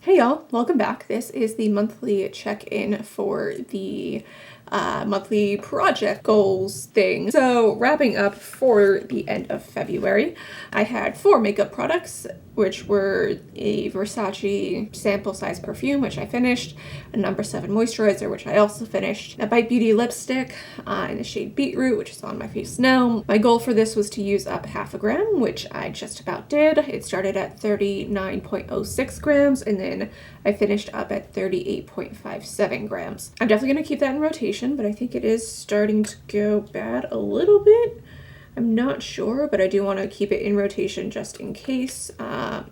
Hey y'all, welcome back. This is the monthly check-in for the monthly project goals thing. So wrapping up for the end of February, I had 4 makeup products, which were a Versace sample size perfume, which I finished, a number 7 moisturizer, which I also finished, a Bite Beauty lipstick in the shade Beetroot, which is on my face now. My goal for this was to use up half a gram, which I just about did. It started at 39.06 grams, and then I finished up at 38.57 grams. I'm definitely going to keep that in rotation, but I think it is starting to go bad a little bit. I'm not sure, but I do want to keep it in rotation just in case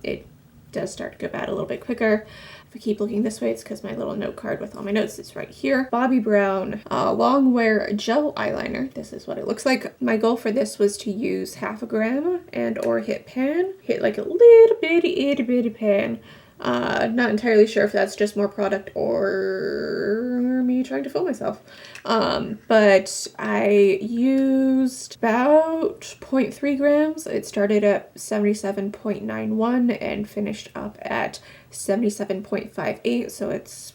it does start to go bad a little bit quicker. If I keep looking this way, it's because my little note card with all my notes is right here. Bobbi Brown long wear gel eyeliner. This is what it looks like. My goal for this was to use half a gram and or hit pan. Hit like a little itty bitty pan. Not entirely sure if that's just more product or me trying to fool myself. But I used about 0.3 grams. It started at 77.91 and finished up at 77.58, so it's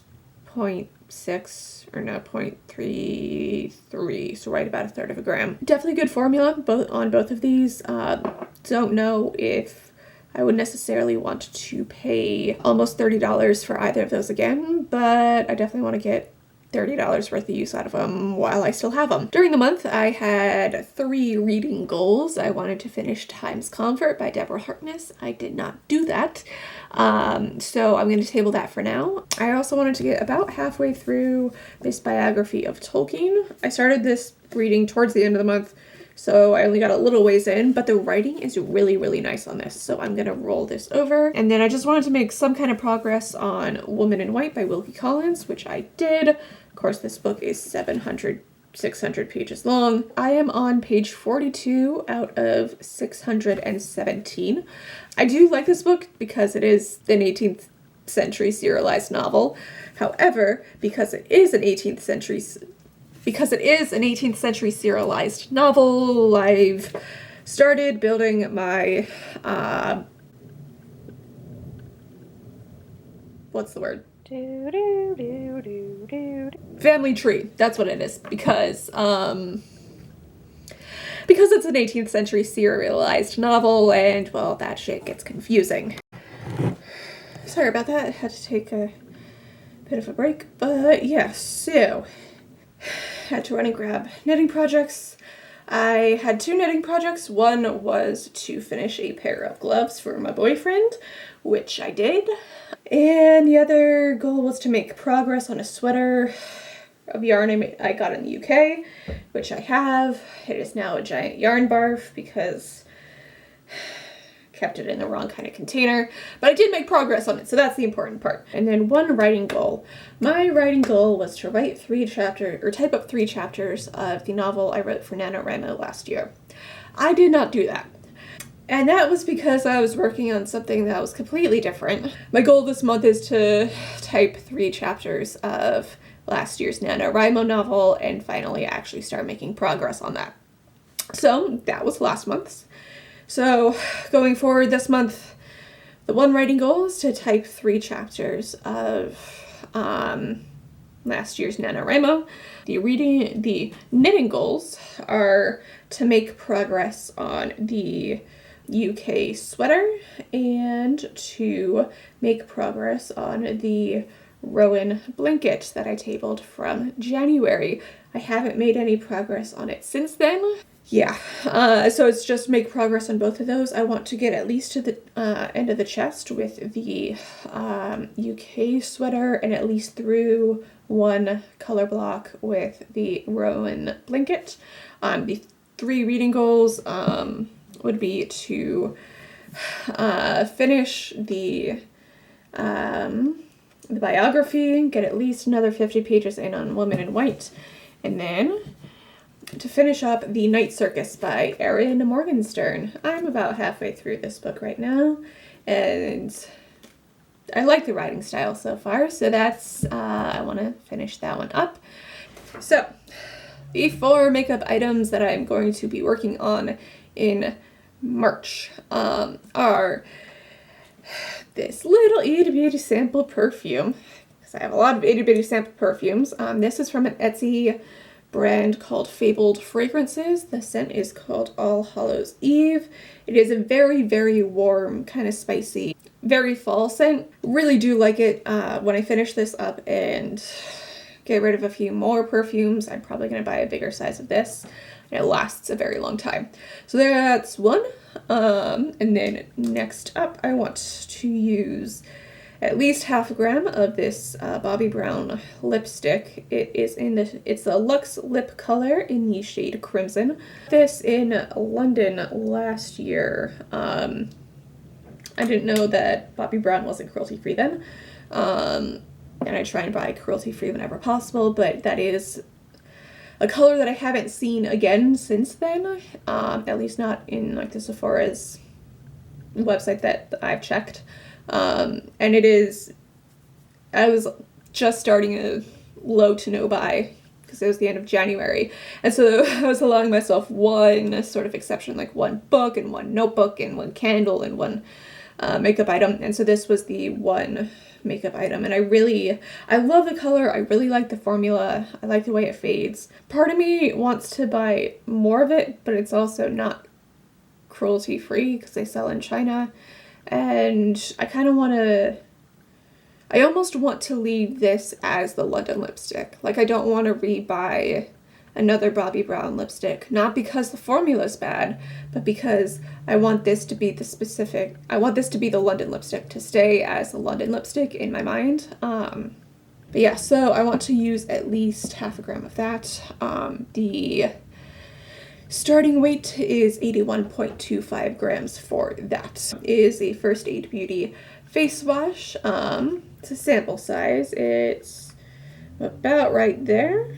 0.6 or no 0.33, so right about a third of a gram. Definitely good formula on both of these. Don't know if I would necessarily want to pay almost $30 for either of those again, but I definitely want to get $30 worth of use out of them while I still have them. During the month, I had 3 reading goals. I wanted to finish Time's Comfort by Deborah Harkness. I did not do that, so I'm going to table that for now. I also wanted to get about halfway through this biography of Tolkien. I started this reading towards the end of the month, so I only got a little ways in, but the writing is really, really nice on this. So I'm going to roll this over. And then I just wanted to make some kind of progress on Woman in White by Wilkie Collins, which I did. Of course, this book is 600 pages long. I am on page 42 out of 617. I do like this book because it is an 18th century serialized novel. However, because it is an 18th century serialized novel, I've started building my, what's the word? Family tree. That's what it is. Because it's an 18th century serialized novel, and, well, that shit gets confusing. Sorry about that. I had to take a bit of a break, but yeah, so had to run and grab knitting projects. I had 2 knitting projects. One was to finish a pair of gloves for my boyfriend, which I did. And the other goal was to make progress on a sweater of yarn I got in the UK, which I have. It is now a giant yarn barf because kept it in the wrong kind of container, but I did make progress on it, so that's the important part. And then one writing goal. My writing goal was to write type up 3 chapters of the novel I wrote for NaNoWriMo last year. I did not do that. And that was because I was working on something that was completely different. My goal this month is to type 3 chapters of last year's NaNoWriMo novel and finally actually start making progress on that. So that was last month's. So going forward this month, the one writing goal is to type 3 chapters of last year's NaNoWriMo. The knitting goals are to make progress on the UK sweater and to make progress on the Rowan blanket that I tabled from January. I haven't made any progress on it since then. Yeah, so it's just make progress on both of those. I want to get at least to the end of the chest with the UK sweater and at least through 1 color block with the Rowan blanket. The 3 reading goals would be to finish the biography, get at least another 50 pages in on Woman in White, and then to finish up The Night Circus by Erin Morgenstern. I'm about halfway through this book right now, and I like the writing style so far, so that's, I want to finish that one up. So, the 4 makeup items that I'm going to be working on in March are this little itty bitty sample perfume. Because I have a lot of itty bitty sample perfumes. This is from an Etsy brand called Fabled Fragrances. The scent is called All Hallows Eve. It is a very, very warm, kind of spicy, very fall scent. Really do like it. When I finish this up and get rid of a few more perfumes, I'm probably going to buy a bigger size of this. It lasts a very long time. So that's one. And then next up, I want to use at least half a gram of this Bobbi Brown lipstick. It's a Luxe Lip Color in the shade Crimson. This in London last year. I didn't know that Bobbi Brown wasn't cruelty-free then. And I try and buy cruelty-free whenever possible, but that is a color that I haven't seen again since then, at least not in like the Sephora's website that I've checked. And I was just starting a low to no buy because it was the end of January. And so I was allowing myself one sort of exception, like one book and one notebook and one candle and one makeup item. And so this was the one makeup item, and I love the color. I really like the formula. I like the way it fades. Part of me wants to buy more of it, but it's also not cruelty free because they sell in China, and I kind of want to, I almost want to leave this as the London lipstick. Like, I don't want to rebuy another Bobbi Brown lipstick, not because the formula's bad, but because I want this to be the London lipstick, to stay as the London lipstick in my mind. But yeah, so I want to use at least half a gram of that. The starting weight is 81.25 grams for that. It is a First Aid Beauty face wash. It's a sample size. It's about right there.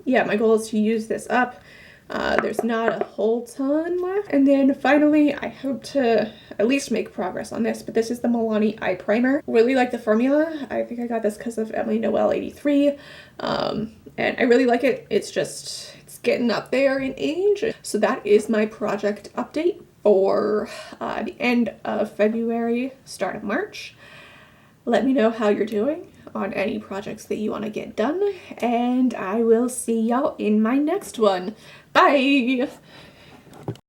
Yeah, my goal is to use this up. There's not a whole ton left. And then finally, I hope to at least make progress on this, but this is the Milani Eye Primer. Really like the formula. I think I got this because of Emily Noel 83. And I really like it. It's getting up there in age. So that is my project update for the end of February, start of March. Let me know how you're doing on any projects that you want to get done, and I will see y'all in my next one. Bye!